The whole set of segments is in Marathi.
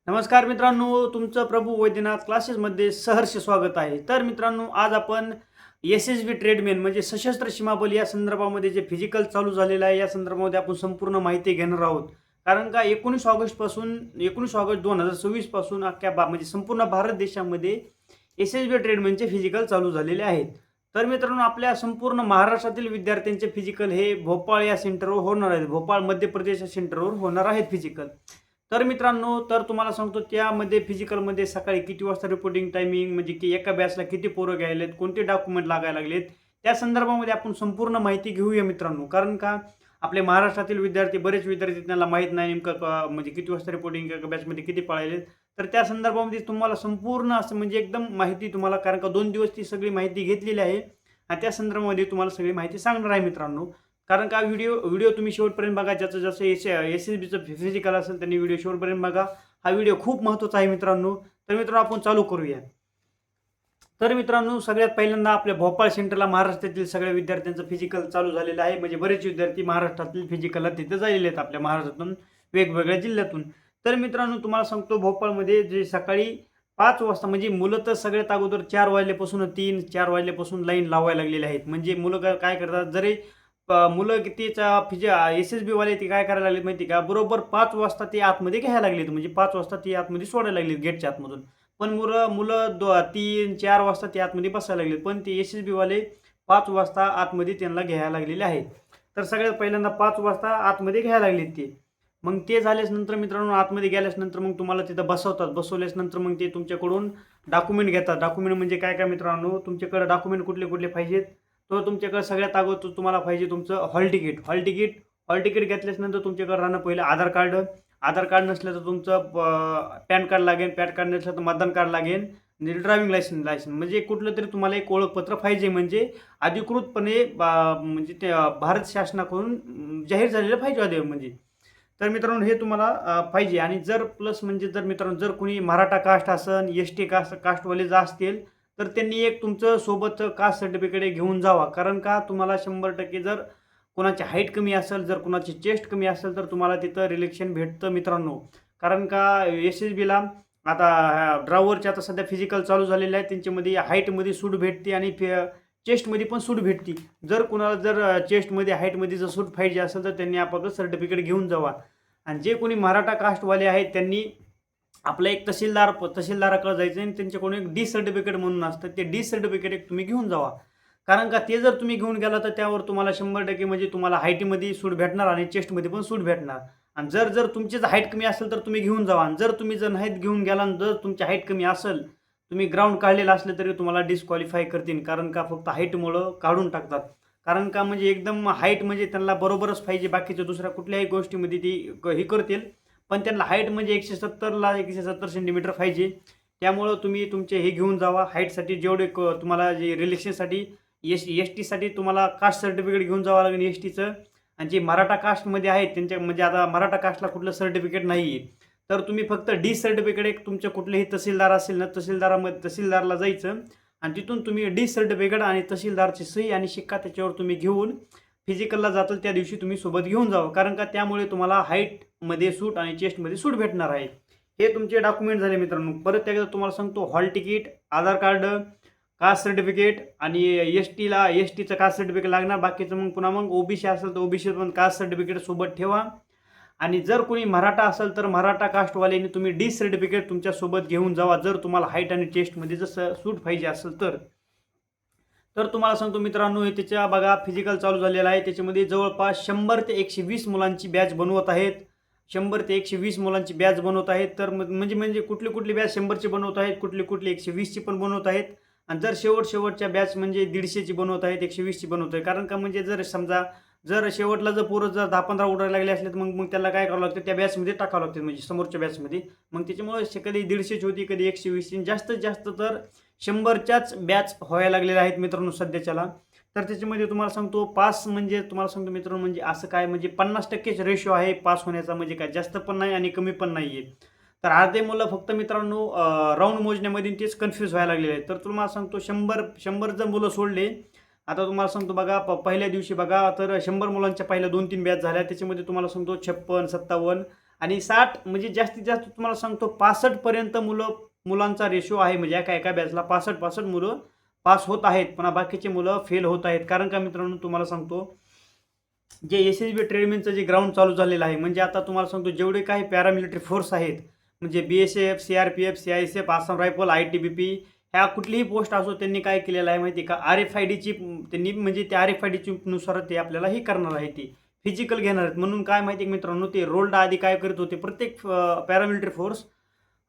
नमस्कार मित्रांनो, तुमचं प्रभू वैद्यनाथ क्लासेसमध्ये सहर्ष स्वागत आहे. तर मित्रांनो, आज आपण एस-एस-बी ट्रेडमॅन म्हणजे सशस्त्र सीमा बल या संदर्भामध्ये जे फिजिकल चालू झालेलं आहे, या संदर्भामध्ये आपण संपूर्ण माहिती घेणार आहोत. कारण का 19 ऑगस्टपासून 19 ऑगस्ट 2026 पासून अख्ख्या म्हणजे संपूर्ण भारत देशामध्ये एस-एस-बी ट्रेडमॅनचे फिजिकल चालू झालेले आहेत. तर मित्रांनो, आपल्या संपूर्ण महाराष्ट्रातील विद्यार्थ्यांचे फिजिकल हे भोपाळ या सेंटरवर होणार आहेत. भोपाळ मध्य प्रदेश या सेंटरवर होणार आहेत फिजिकल. तर मित्रांनो, तर तुम्हाला सांगतो त्यामध्ये फिजिकलमध्ये सकाळी किती वाजता रिपोर्टिंग टायमिंग म्हणजे की एका बॅचला किती पोरं घ्यायलेत, कोणते डॉक्युमेंट लागायला लागलेत, त्या संदर्भामध्ये आपण संपूर्ण माहिती घेऊया मित्रांनो. कारण का आपले महाराष्ट्रातील विद्यार्थी बरेच विद्यार्थी त्यांना माहीत नाही नेमकं म्हणजे किती वाजता रिपोर्टिंग एका बॅचमध्ये किती पळायलेत. तर त्या संदर्भामध्ये तुम्हाला संपूर्ण असं म्हणजे एकदम माहिती तुम्हाला कारण का 2 दिवस ती सगळी माहिती घेतलेली आहे आणि त्या संदर्भामध्ये तुम्हाला सगळी माहिती सांगणार आहे मित्रांनो. कारण का व्हिडिओ व्हिडिओ तुम्ही शेवटपर्यंत बघा. ज्याचं जसं एस-एस-बीचं फिजिकल असेल त्यांनी व्हिडिओ शेवटपर्यंत बघा. हा व्हिडिओ खूप महत्त्वाचा आहे मित्रांनो. तर मित्रांनो, आपण चालू करूया. तर मित्रांनो, सगळ्यात पहिल्यांदा आपल्या भोपाळ सेंटरला महाराष्ट्रातील सगळ्या विद्यार्थ्यांचं फिजिकल चालू झालेलं आहे. म्हणजे बरेच विद्यार्थी महाराष्ट्रातील फिजिकलला तिथे झालेले आहेत आपल्या महाराष्ट्रातून वेगवेगळ्या जिल्ह्यातून. तर मित्रांनो, तुम्हाला सांगतो भोपाळमध्ये जे सकाळी 5 वाजता म्हणजे मुलं तर सगळ्यात अगोदर 4 वाजल्यापासून 4 वाजल्यापासून लाईन लावायला लागलेली आहेत. म्हणजे मुलं काय करतात जरी मुलं कितीचा एस-एस-बी वाले ते काय करायला लागलेत माहिती का? बरोबर 5 वाजता ते आतमध्ये घ्यायला लागलेत. म्हणजे 5 वाजता ते आतमध्ये सोडायला लागलेत गेटच्या आतमधून. पण मुलं मुलं 3-4 वाजता ते आतमध्ये बसायला लागलेत. पण ते एस-एस-बी वाले 5 वाजता आतमध्ये त्यांना घ्यायला लागलेले आहेत. तर सगळ्यात पहिल्यांदा 5 वाजता आतमध्ये घ्यायला लागलेत ते. मग ते झाल्याच्यानंतर मित्रांनो, आतमध्ये गेल्याच्यानंतर मग तुम्हाला तिथं बसवतात. बसवल्याच्यानंतर मग ते तुमच्याकडून डॉक्युमेंट घेतात. डॉक्युमेंट म्हणजे काय काय मित्रांनो, तुमच्याकडे डॉक्युमेंट कुठले कुठले पाहिजेत? तर तुमच्याकडे सगळ्यात अगोदर तुम्हाला पाहिजे तुमचं हॉल तिकीट. हॉल तिकीट घेतल्याच्यानंतर तुमच्याकडे राहणं पहिलं आधार कार्ड. आधार कार्ड नसलं तर तुमचं पॅन कार्ड लागेल. पॅन कार्ड नसलं तर मतदान कार्ड लागेल आणि ड्रायव्हिंग लायसन्स म्हणजे कुठलं तरी तुम्हाला एक ओळखपत्र पाहिजे. म्हणजे अधिकृतपणे म्हणजे ते भारत शासनाकडून जाहीर झालेलं पाहिजे म्हणजे. तर मित्रांनो, हे तुम्हाला पाहिजे. आणि जर प्लस म्हणजे जर मित्रांनो, जर कोणी मराठा कास्ट असेल, एस-टी कास्टवाले जर असतील तर त्यांनी एक तुमचं सोबतचं कास्ट सर्टिफिकेट घेऊन जावा. कारण का तुम्हाला 100% जर कोणाची हाईट कमी असेल, जर कोणाची चेस्ट कमी असेल तर तुम्हाला तिथं रिलेक्शन भेटतं मित्रांनो. कारण का एस-एस-बीला आता ड्रायव्हरचे आता सध्या फिजिकल चालू झालेले आहे. त्यांच्यामध्ये हाईटमध्ये सूट भेटते आणि चेस्टमध्ये पण सूट भेटते. जर कुणाला जर चेस्टमध्ये हाईटमध्ये जर सूट पाहिजे असेल तर त्यांनी आपापलं सर्टिफिकेट घेऊन जावा. आणि जे कोणी मराठा कास्टवाले आहेत त्यांनी आपलं एक तहसीलदाराकडे जायचं आणि त्यांच्याकडून एक डी सर्टिफिकेट म्हणून असतं. ते डी सर्टिफिकेट एक तुम्ही घेऊन जावा. कारण का ते जर तुम्ही घेऊन गेला तर त्यावर तुम्हाला 100% म्हणजे तुम्हाला हाईटमध्ये सूट भेटणार आणि चेस्टमध्ये पण सूट भेटणार. आणि जर जर तुमची जर हाईट कमी असेल तर तुम्ही घेऊन जावा. आणि जर तुम्ही जर नाहीत घेऊन गेला आणि जर तुमची हाईट कमी असेल, तुम्ही ग्राउंड काढलेलं असलं तरी तुम्हाला डिस्क्वालिफाय करतील. कारण का फक्त हाईटमुळं काढून टाकतात. कारण का म्हणजे एकदम हाईट म्हणजे त्यांना बरोबरच पाहिजे. बाकीच्या दुसऱ्या कुठल्याही गोष्टीमध्ये ती हे करतील. पण त्यांना हाईट म्हणजे 170 सेंटीमीटर पाहिजे. त्यामुळं तुम्ही तुमचे हे घेऊन जावा. हाईटसाठी जेवढे तुम्हाला जे रिलेक्शनसाठी एस-टीसाठी तुम्हाला कास्ट सर्टिफिकेट घेऊन जावं लागेल एस-टीचं. आणि जे मराठा कास्टमध्ये आहेत त्यांच्या म्हणजे आता मराठा कास्टला कुठलं सर्टिफिकेट नाही आहे. तर तुम्ही फक्त डी सर्टिफिकेट एक तुमच्या कुठलेही तहसीलदार असेल ना, तहसीलदारला जायचं आणि तिथून तुम्ही डी सर्टिफिकेट आणि तहसीलदारची सही आणि शिक्का त्याच्यावर तुम्ही घेऊन फिजिकलला जाताल त्या दिवशी तुम्ही सोबत घेऊन जावं. कारण का त्यामुळे तुम्हाला हाईटमध्ये सूट आणि चेस्टमध्ये सूट भेटणार आहे. हे तुमचे डॉक्युमेंट झाले मित्रांनो. परत एकदा तुम्हाला सांगतो, हॉल तिकीट, आधार कार्ड, कास्ट सर्टिफिकेट आणि एस-टीचं कास्ट सर्टिफिकेट लागणार. बाकीचं मग पुन्हा मग ओबीसी असेल तर ओबीसी पण कास्ट सर्टिफिकेट सोबत ठेवा. आणि जर कोणी मराठा असेल तर मराठा कास्टवाल्यांनी तुम्ही डी सर्टिफिकेट तुमच्यासोबत घेऊन जावा. जर तुम्हाला हाईट आणि चेस्टमध्ये जसं सूट पाहिजे असेल तर. तर तुम्हाला सांगतो मित्रांनो, हे त्याच्या बघा फिजिकल चालू झालेलं आहे. त्याच्यामध्ये जवळपास 100 ते 120 मुलांची बॅच बनवत आहेत. 100 ते 120 मुलांची बॅच बनवत आहेत. तर म्हणजे म्हणजे कुठली कुठली बॅच 100ची बनवत आहेत, कुठली कुठली 120ची पण बनवत आहेत. आणि जर शेवटच्या बॅच म्हणजे 150ची बनवत आहेत, 120ची बनवत आहे. कारण का म्हणजे जर समजा जर शेवटला जर पोरं जर 10-15 उडायला लागले असले तर मग त्याला काय करावं लागतं, त्या बॅचमध्ये टाकावं लागतं म्हणजे समोरच्या बॅचमध्ये. मग त्याच्यामुळे कधी 150ची होती, कधी 120ची. जास्तीत जास्त तर 100च्याच बॅच व्हायला लागलेल्या आहेत मित्रांनो सध्याच्याला. तर त्याच्यामध्ये तुम्हाला सांगतो पास म्हणजे तुम्हाला सांगतो मित्रांनो, म्हणजे असं काय म्हणजे 50%च रेशो आहे पास होण्याचा. म्हणजे काय जास्त पण नाही आणि कमी पण नाही आहे. तर अर्धे मुलं फक्त मित्रांनो राऊंड मोजण्यामध्ये तेच कन्फ्यूज व्हायला लागलेले आहेत. तर तुम्हाला सांगतो 100 जर मुलं सोडले. आता तुम्हाला सांगतो बघा, पहिल्या दिवशी बघा तर 100 मुलांच्या पहिल्या 2-3 बॅच झाल्या. त्याच्यामध्ये तुम्हाला सांगतो 56, 57 आणि 60 म्हणजे जास्तीत जास्त तुम्हाला सांगतो 65 पर्यंत मुलांचा रेशो आहे. म्हणजे एका एका बॅचला 65 मुलं पास होत आहेत. पण बाकीची मुलं फेल होत आहेत. कारण का मित्रांनो तुम्हाला सांगतो, जे एस-एस-बी ट्रेडमॅनचं जे ग्राउंड चालू झालेलं आहे, म्हणजे आता तुम्हाला सांगतो जेवढे काही पॅरामिलिटरी फोर्स आहेत, म्हणजे बी-एस-एफ, सी-आर-पी-एफ, सी-आय-एस-एफ, आसाम रायफल, आय-टी-बी-पी, ह्या कुठलीही पोस्ट असो त्यांनी काय केलेलं आहे माहिती आहे का, आर-एफ-आय-डीची त्यांनी म्हणजे त्या आर-एफ-आय-डीची नुसार ते आपल्याला हे करणार आहे, ती फिजिकल घेणार आहेत. म्हणून काय माहिती आहे मित्रांनो, ते रोल्ड आधी काय करत होते, प्रत्येक पॅरामिलिटरी फोर्स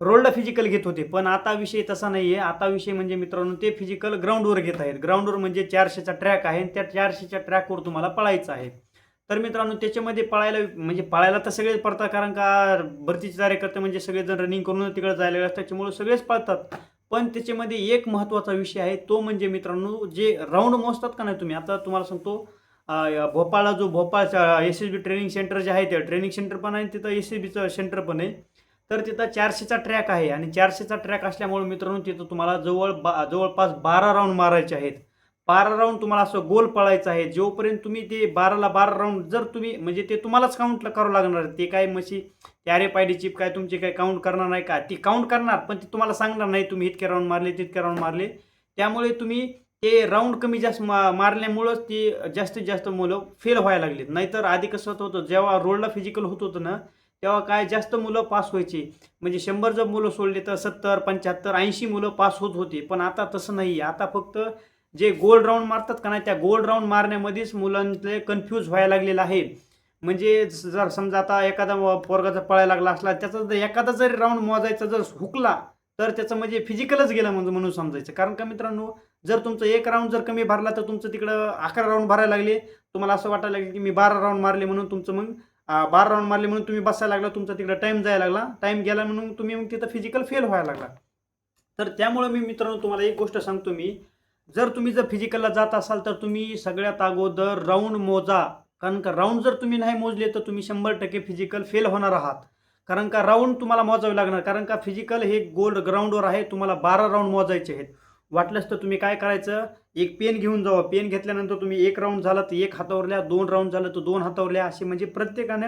रोलला फिजिकल घेत होते. पण आता विषय तसा नाही आहे. आता विषय म्हणजे मित्रांनो ते फिजिकल ग्राउंडवर घेत आहेत. ग्राउंडवर म्हणजे 400चा ट्रॅक आहे आणि त्या 400च्या ट्रॅकवर तुम्हाला पळायचं आहे. तर मित्रांनो त्याच्यामध्ये पळायला म्हणजे पळायला तर सगळेच पळतात, कारण का भरतीचे कार्यकर्ते म्हणजे सगळेजण रनिंग करून तिकडे जायला असतात, त्याच्यामुळे सगळेच पळतात. पण त्याच्यामध्ये एक महत्त्वाचा विषय आहे, तो म्हणजे मित्रांनो जे राउंड मोजतात का नाही तुम्ही. आता तुम्हाला सांगतो भोपाळला जो भोपाळचा एस-एस-बी ट्रेनिंग सेंटर जे आहे, ते ट्रेनिंग सेंटर पण आहे तिथं, एस-एस-बीचं सेंटर पण आहे. तर तिथं 400चा ट्रॅक आहे आणि 400चा ट्रॅक असल्यामुळे मित्रांनो तिथं तुम्हाला जवळपास 12 राउंड मारायचे आहेत. 12 राउंड तुम्हाला असं गोल पळायचं आहे. जोपर्यंत तुम्ही ते 12ला 12 राउंड जर तुम्ही म्हणजे ते तुम्हालाच काउंट करावं लागणार आहे. ते काय मशी ते आर-एफ-आय-डी चिप काय तुमची काय काउंट करणार नाही का? ती काउंट करणार, पण ती तुम्हाला सांगणार नाही तुम्ही इतके राउंड मारले, तितके राउंड मारले. त्यामुळे तुम्ही ते राउंड कमी जास्त मारल्यामुळंच ती जास्तीत जास्त मुलं फेल व्हायला लागलीत. नाहीतर आधी कसं होत होतं, जेव्हा रोडला फिजिकल होत होतं ना, तेव्हा काय जास्त मुलं पास व्हायची. म्हणजे 100 जर मुलं सोडले तर 70, 75, 80 मुलं पास होत होती. पण आता तसं नाही आहे. आता फक्त जे गोल राउंड मारतात का नाही, त्या गोल राउंड मारण्यामध्येच मुलांचे कन्फ्यूज व्हायला लागलेलं आहे. म्हणजे जर समजा आता एखादा पोरगा जर पळायला लागला असला, त्याचा जर एखादा जरी राउंड मोजायचा जर हुकला, तर त्याचं म्हणजे फिजिकलच गेलं म्हणजे म्हणून समजायचं. कारण का मित्रांनो, जर तुमचं एक राउंड जर कमी भरला, तर तुमचं तिकडं 11 राउंड भरायला लागले. तुम्हाला असं वाटायला लागलं की मी 12 राउंड मारले म्हणून तुमचं मग 12 राउंड मारले म्हणून तुम्ही बसायला लागला, तुमचा तिकडे टाईम जायला लागला. टाईम गेला म्हणून तुम्ही मग तिथं फिजिकल फेल व्हायला लागला. तर त्यामुळे मी मित्रांनो तुम्हाला एक गोष्ट सांगतो मी, जर फिजिकलला जात असाल तर तुम्ही सगळ्यात अगोदर राउंड मोजा. कारण का राउंड जर तुम्ही नाही मोजले तर तुम्ही 100% फिजिकल फेल होणार आहात. कारण का राउंड तुम्हाला मोजावे लागणार. कारण का फिजिकल हे गोल्ड ग्राउंडवर आहे. तुम्हाला 12 राउंड मोजायचे आहेत. वाटलंच तर तुम्ही काय करायचं, एक पेन घेऊन जावा. पेन घेतल्यानंतर तुम्ही एक राउंड झाला तर एक हातावर लिहा, 2 राउंड झालं तर 2 हातावर लिहा. असे म्हणजे प्रत्येकाने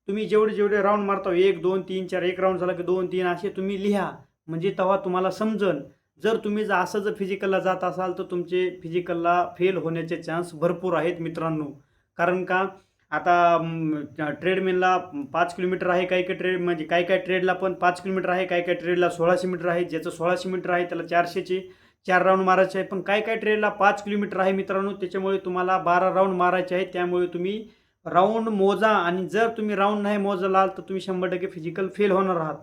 तुम्ही जेवढे जेवढे राउंड मारता 1, 2, 3, 4, एक राउंड झाला की 2, 3 असे तुम्ही लिहा. म्हणजे तेव्हा तुम्हाला समजन. जर तुम्ही असं जर फिजिकलला जात असाल तर तुमचे फिजिकलला फेल होण्याचे चान्स भरपूर आहेत मित्रांनो. कारण का आता ट्रेडमिलला 5 किलोमीटर आहे, काही काही ट्रेड म्हणजे काही काही ट्रेडला पण 5 किलोमीटर आहे, काही काही ट्रेडला 1600 मीटर आहे. ज्याचं 1600 मीटर आहे त्याला 400चे 4 राऊंड मारायचे आहे. पण काही काही ट्रेडला 5 किलोमीटर आहे मित्रांनो. त्याच्यामुळे तुम्हाला 12 राऊंड मारायचे आहेत. त्यामुळे तुम्ही राऊंड मोजा आणि जर तुम्ही राऊंड नाही मोजलाल तर तुम्ही 100% फिजिकल फेल होणार आहात.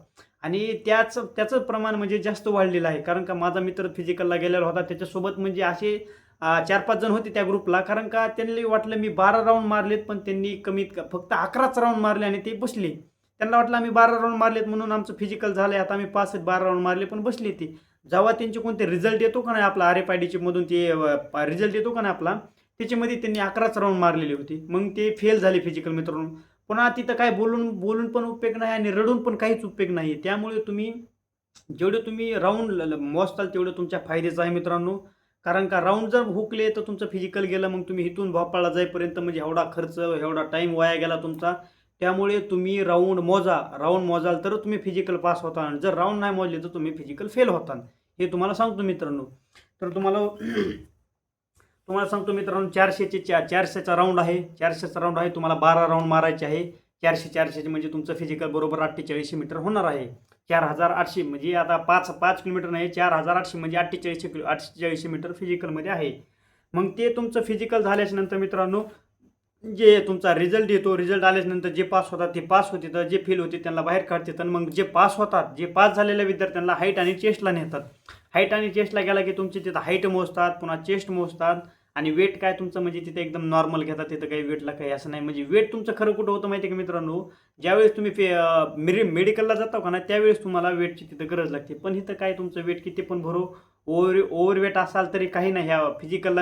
आणि त्याचं प्रमाण म्हणजे जास्त वाढलेलं आहे. कारण का माझा मित्र फिजिकलला गेलेला होता, त्याच्यासोबत म्हणजे असे 4-5 जण होते त्या ग्रुपला. कारण का त्यांना वाटलं मी 12 राऊंड मारलेत, पण त्यांनी फक्त 11च राऊंड मारले आणि ते बसले. त्यांना वाटलं आम्ही 12 राऊंड मारलेत म्हणून आमचं फिजिकल झालंय, आता आम्ही पास आहेत, 12 राऊंड मारले, पण बसले ती. जेव्हा त्यांचे कोणते रिझल्ट येतो का नाही आपला आर-एफ-आय-डीची मधून ते रिझल्ट येतो का नाही आपला, त्याच्यामध्ये त्यांनी 11च राऊंड मारलेली होती. मग ते फेल झाले फिजिकल मित्रांनो. पुन्हा तिथं काय बोलून बोलून पण उपयोग नाही आणि रडून पण काहीच उपयोग नाही. त्यामुळे जेवढे तुम्ही राऊंड मोजताल तेवढं तुमच्या फायद्याचं आहे मित्रांनो. कारण का राऊंड जर हुकले तर तुमचं फिजिकल गेलं, मग तुम्ही इथून भोपाळला जाईपर्यंत म्हणजे एवढा खर्च, एवढा टाईम वाया गेला तुमचा. त्यामुळे तुम्ही राऊंड मोजा. राऊंड मोजाल तर तुम्ही फिजिकल पास होता आणि जर राऊंड नाही मोजले तर तुम्ही फिजिकल फेल होता. हे तुम्हाला सांगतो मित्रांनो. तर तुम्हाला तुम्हाला सांगतो मित्रांनो, 400चा राऊंड आहे. 400चा राऊंड आहे. तुम्हाला 12 राऊंड मारायचे आहे. 400 म्हणजे तुमचं फिजिकल बरोबर 48 मीटर होणार आहे. 4800 म्हणजे आता 5 किलोमीटर नाही, 4800 म्हणजे 48 मीटर फिजिकलमध्ये आहे. मग ते तुमचं फिजिकल झाल्याच्या नंतर मित्रांनो, जे तुमचा रिझल्ट येतो, रिझल्ट आल्याच्यानंतर जे पास होतात ते पास होते, तर जे फेल होते त्यांना बाहेर काढतात. आणि मग जे पास होतात, जे पास झालेल्या विद्यार्थ्यांना हाईट आणि चेस्टला नेतात. हाईट आणि चेस्टला गेला की तुमची तिथं हाईट मोजतात, पुन्हा चेस्ट मोजतात आणि वेट काय तुमचं म्हणजे तिथे एकदम नॉर्मल घेतात. तिथं काही वेटला काही असं नाही. म्हणजे वेट तुमचं खरं कुठं होतं माहिती आहे का मित्रांनो, ज्यावेळेस तुम्ही मेडिकलला जाता का ना, त्यावेळेस तुम्हाला वेटची तिथं गरज लागते. पण इथं काय तुमचं वेट किती पण भरो, ओव्हर वेट असाल तरी काही नाही. ह्या फिजिकलला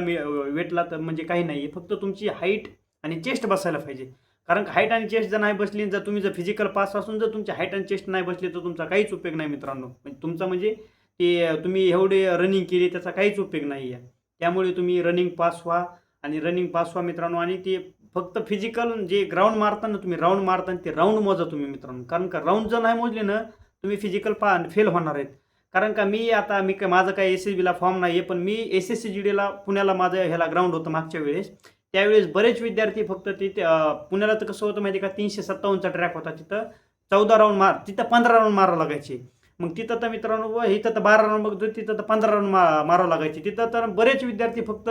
वेटला तर म्हणजे काही नाही. फक्त तुमची हाईट आणि चेस्ट बसायला पाहिजे. कारण हाईट आणि चेस्ट जर नाही बसली, जर फिजिकल पास असून जर तुमची हाईट आणि चेस्ट नाही बसली तर तुमचा काहीच उपयोग नाही मित्रांनो. म्हणजे तुमचा म्हणजे ते तुम्ही एवढे रनिंग केली त्याचा काहीच उपयोग नाही आहे. त्यामुळे तुम्ही रनिंग पास व्हा आणि रनिंग पास व्हा मित्रांनो. आणि ते फक्त फिजिकल जे ग्राउंड मारताना तुम्ही राऊंड मारताना ते राऊंड मोजा तुम्ही मित्रांनो, कारण का राऊंड जर नाही मोजले ना तुम्ही फिजिकल फेल होणार आहेत. कारण का मी काय माझं काय SSBला फॉर्म नाही आहे, पण मी SSCGDला पुण्याला माझं ह्याला ग्राउंड होतं मागच्या वेळेस. त्यावेळेस बरेच विद्यार्थी फक्त तिथे पुण्याला तर कसं होतं माहिती आहे का, 357चा ट्रॅक होता. तिथं 14 राऊंड तिथं 15 राऊंड मारावं लागायचे. मग तिथं तर मित्रांनो इथं तर 12 राऊंड बघतो, तिथं तर 15 राऊंड मारावं लागायचे. तिथं तर बरेच विद्यार्थी फक्त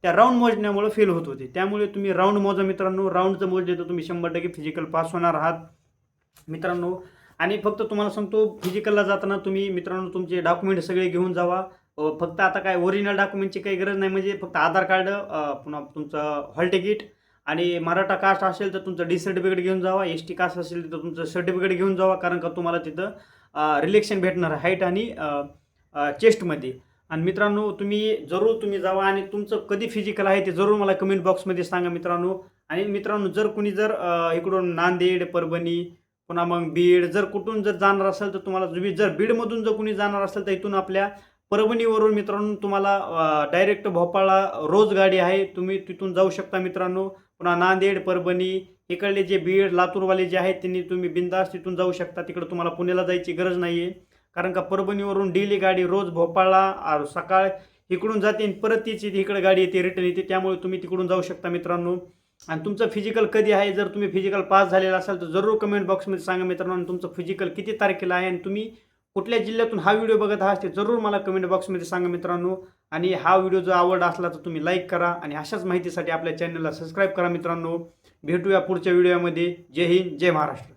त्या राऊंड मोजण्यामुळे फेल होत होते. त्यामुळे तुम्ही राऊंड मोजा मित्रांनो. राऊंड जर मोजले तर तुम्ही 100% फिजिकल पास होणार आहात मित्रांनो. आणि फक्त तुम्हाला सांगतो, फिजिकलला जाताना तुम्ही मित्रांनो तुमचे डॉक्युमेंट सगळे घेऊन जावा. फक्त आता काय ओरिजिनल डॉक्युमेंटची काही गरज नाही, म्हणजे फक्त आधार कार्ड, पुन्हा तुमचं हॉल तिकीट, आणि मराठा कास्ट असेल तर तुमचं डी सर्टिफिकेट घेऊन जावा. ST कास्ट असेल तर तुमचं सर्टिफिकेट घेऊन जावा, कारण का तुम्हाला तिथं रिलेक्शन भेटणार आहे हाईट आणि चेस्टमध्ये. आणि मित्रांनो तुम्ही जावा, आणि तुमचं कधी फिजिकल आहे ते जरूर मला कमेंट बॉक्समध्ये सांगा मित्रांनो. आणि मित्रांनो जर इकडून नांदेड, परभणी, पुन्हा मग बीड, जर कुठून जर जाणार असेल तर तुम्हाला, तुम्ही जर बीडमधून जर कुणी जाणार असेल तर इथून आपल्या परभणीवरून मित्रांनो तुम्हाला डायरेक्ट भोपाळला रोज गाडी आहे, तुम्ही तिथून जाऊ शकता मित्रांनो. पुन्हा नांदेड, परभणी, इकडले जे बीड, लातूरवाले जे आहेत त्यांनी तुम्ही बिंदास तिथून जाऊ शकता. तिकडं तुम्हाला पुण्याला जायची गरज नाही आहे, कारण का परभणीवरून डेली गाडी रोज भोपाळला सकाळ इकडून जाते, परत याची इकडे गाडी येते, रिटर्न येते. त्यामुळे तुम्ही तिकडून जाऊ शकता मित्रांनो. आणि तुमचं फिजिकल कधी आहे, जर तुम्ही फिजिकल पास झालेला असाल तर जरूर कमेंट बॉक्समध्ये सांगा मित्रांनो. आणि तुमचं फिजिकल किती तारखेला आहे आणि तुम्ही कुठल्या जिल्ह्यातून हा व्हिडिओ बघत आहात ते जरूर मला कमेंट बॉक्समध्ये सांगा मित्रांनो. आणि हा व्हिडिओ जर आवडला असला तर तुम्ही लाईक करा, आणि अशाच माहितीसाठी आपल्या चॅनलला सबस्क्राईब करा मित्रांनो. भेटूया पुढच्या व्हिडिओमध्ये. जय हिंद, जय महाराष्ट्र.